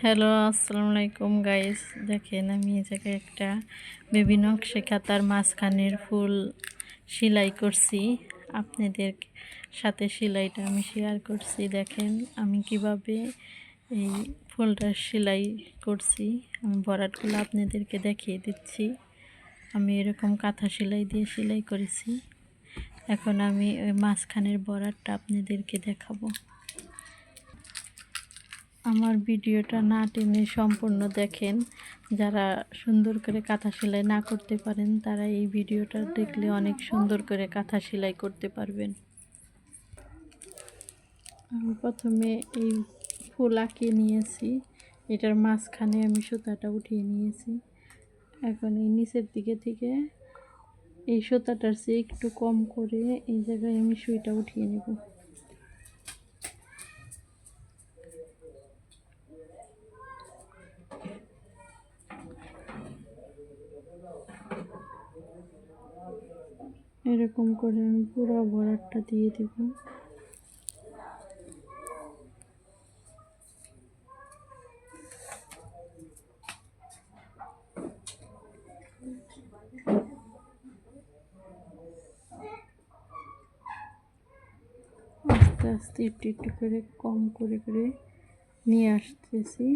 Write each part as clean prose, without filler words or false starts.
Hello, আসসালামু আলাইকুম guys. দেখেন আমি এই জায়গায় একটা বেবি নকশি কাঁথার মাঝখানের ফুল সেলাই করছি। আপনাদের সাথে সেলাইটা আমি শেয়ার করছি। দেখেন আমি কিভাবে এই ফুলটা সেলাই করছি। আমি ভরাটগুলো আপনাদেরকে দেখিয়ে দিচ্ছি। আমি এরকম কাঁথা সেলাই দিয়ে সেলাই করেছি। এখন আমি ওই মাঝখানের ভরাটটা আপনাদেরকে দেখাবো। আমার ভিডিওটা না টেনে সম্পূর্ণ দেখেন। যারা সুন্দর করে কাঁথা সেলাই না করতে পারেন তারা এই ভিডিওটা দেখলে অনেক সুন্দর করে কাঁথা সেলাই করতে পারবেন। আমি প্রথমে এই ফুল আঁকিয়ে নিয়েছি, এটার মাঝখানে আমি সুতাটা উঠিয়ে নিয়েছি। এখন এই নিচের দিকে থেকে এই সুতাটার চেয়ে একটু কম করে এই জায়গায় আমি সুইটা উঠিয়ে নেব। এরকম করে আমি পুরো ভরাটটা দিয়ে দেব। আস্তে আস্তে একটু একটু করে কম করে করে নিয়ে আসতেছি।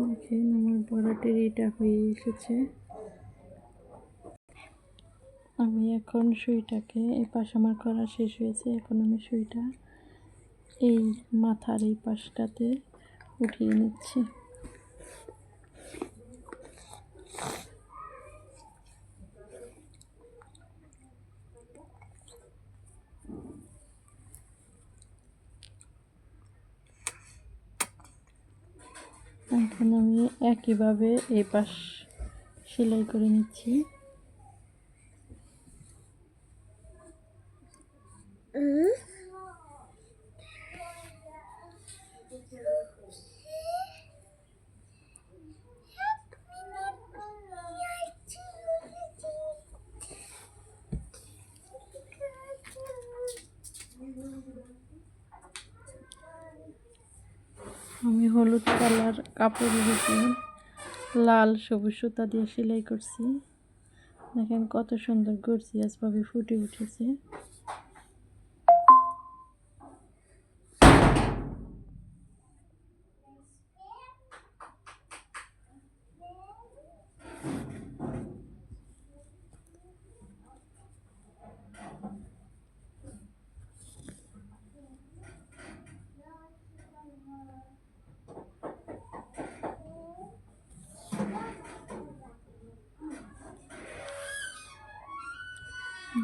দেখেন আমার ভরাটের এটা হয়ে এসেছে। আমি এখন সুইটাকে এই পাশ আমার করা শেষ হয়েছে। এখন আমি সুইটা এই মাথার এই পাশটাতে উঠিয়ে নিচ্ছি। এখন আমি একইভাবে এই পাশ সেলাই করে নিচ্ছি। আমি হলুদ কালার কাপড়ের উপর লাল সবুজ সুতা দিয়ে সেলাই করছি। দেখেন কত সুন্দর গর্জিয়াসভাবে ফুটে উঠেছে।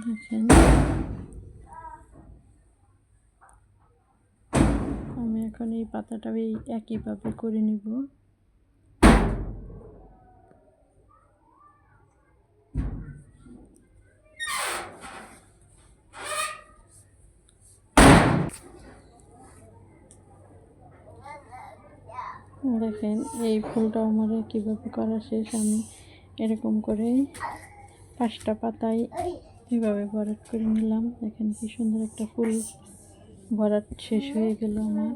দেখেন আমি এখন এই পাতাটা এই একইভাবে করে নিব। দেখেন এই ফুলটা আমার কীভাবে করা শেষ। আমি এরকম করে 5টা পাতায় এভাবে ভরাট করে নিলাম। দেখেন কি সুন্দর একটা ফুল ভরাট শেষ হয়ে গেল আমার।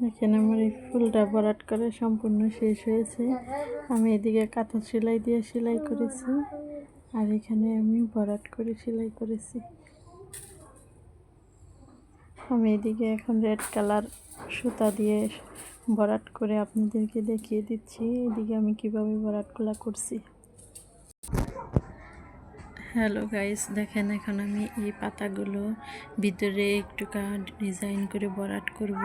দেখেন আমার এই ফুলটা ভরাট করা সম্পূর্ণ শেষ হয়েছে। আমি এদিকে কাঁথা সেলাই দিয়ে সেলাই করেছি, আর এখানে আমি ভরাট করে সেলাই করেছি। আমি এদিকে এখন রেড কালার সুতা দিয়ে ভরাট করে আপনাদেরকে দেখিয়ে দিচ্ছি এদিকে আমি কিভাবে ভরাটগুলো করছি। হ্যালো গাইস, দেখেন এখন আমি এই পাতাগুলো ভিতরে একটু ডিজাইন করে ভরাট করব।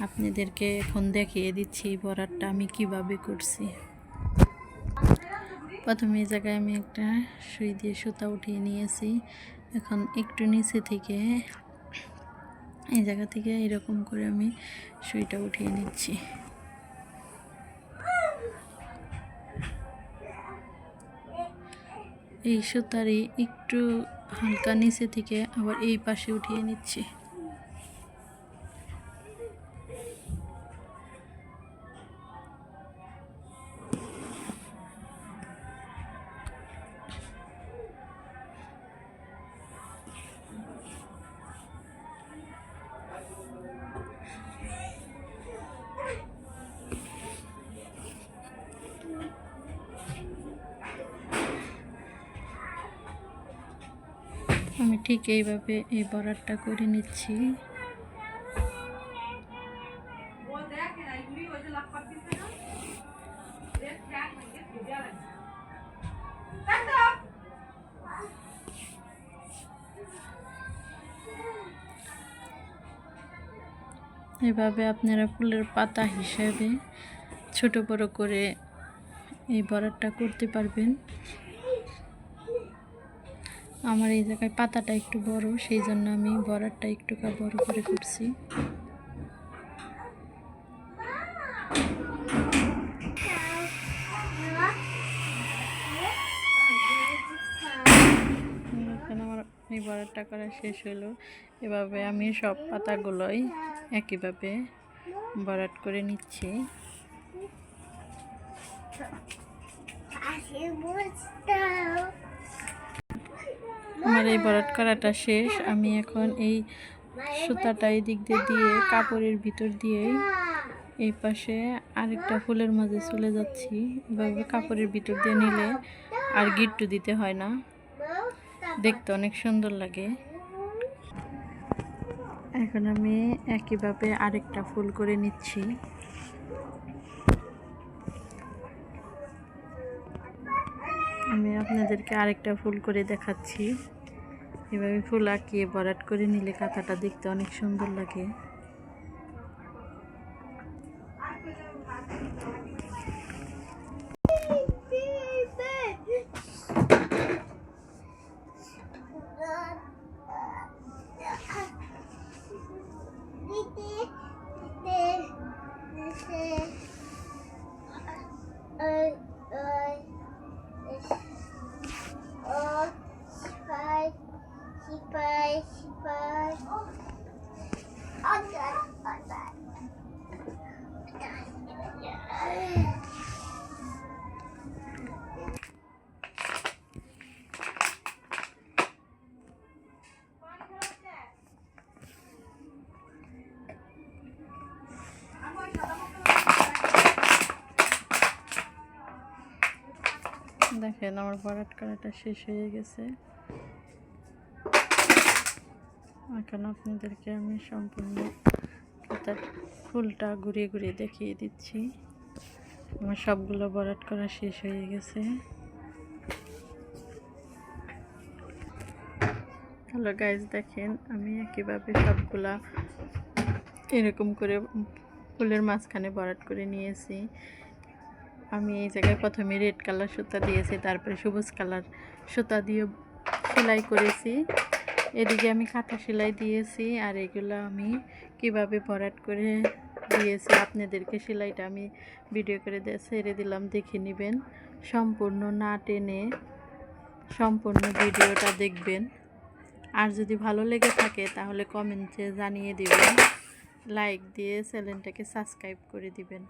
আপনাদেরকে এখন দেখিয়ে দিচ্ছি এই ভরাটটা আমি কিভাবে করছি। প্রথমে এই জায়গায় আমি একটা সুই দিয়ে সুতা উঠিয়ে নিয়েছি। এখন একটু নিচে থেকে এই জায়গা থেকে এরকম করে আমি সুইটা উঠিয়ে নিচ্ছি। এই সুতারই একটু হালকা নিচে থেকে আবার এই পাশে উঠিয়ে নিচ্ছি। আমি ঠিক এইভাবে এই বরাটটা করে নিচ্ছি। এভাবে আপনারা ফুলের পাতা হিসেবে ছোট বড় করে এই বরাটটা করতে পারবেন। আমার এই জায়গায় পাতাটা একটু বড়, সেই জন্য আমি বরাটটা একটু বড় করে করছি। আমার এই বরাটটা করা শেষ হলো। এভাবে আমি সব পাতাগুলোই একইভাবে বরাট করে নিচ্ছি। আমার এই বরাট করাটা শেষ। আমি এখন এই সুতাটা এই দিক দিয়ে কাপড়ের ভিতর দিয়ে এই পাশে আরেকটা ফুলের মাঝে চলে যাচ্ছি। এভাবে কাপড়ের ভিতর দিয়ে নিলে আর গিট্টু দিতে হয় না, দেখতে অনেক সুন্দর লাগে। এখন আমি একইভাবে আরেকটা ফুল করে নিচ্ছি। আমি আপনাদেরকে আরেকটা ফুল করে দেখাচ্ছি। এভাবে ফুল আঁকিয়ে ভরাট করে নিলে কাঁথাটা দেখতে অনেক সুন্দর লাগে। দেখেন আমার ভরাট করাটা শেষ হয়ে গেছে। এখন আপনাদেরকে আমি সম্পূর্ণ পাতার ফুলটা ঘুরিয়ে ঘুরিয়ে দেখিয়ে দিচ্ছি। আমার সবগুলো ভরাট করা শেষ হয়ে গেছে। হ্যালো গাইজ, দেখেন আমি একইভাবে সবগুলা এরকম করে ফুলের মাঝখানে ভরাট করে নিয়েছি। আমি এই জায়গায় প্রথমে রেড কালার সুতা দিয়েছি, তারপরে সবুজ কালার সুতা দিয়ে সেলাই করেছি। এদিকে আমি কাঁথা সেলাই দিয়েছি, আর এগুলো আমি কিভাবে ভরাট করে দিয়েছি আপনাদেরকে সেলাইটা আমি ভিডিও করে ছেড়ে দিলাম, দেখে নেবেন। সম্পূর্ণ না টেনে সম্পূর্ণ ভিডিওটা দেখবেন। আর যদি ভালো লেগে থাকে তাহলে কমেন্টে জানিয়ে দিবেন, লাইক দিয়ে চ্যানেলটাকে সাবস্ক্রাইব করে দিবেন।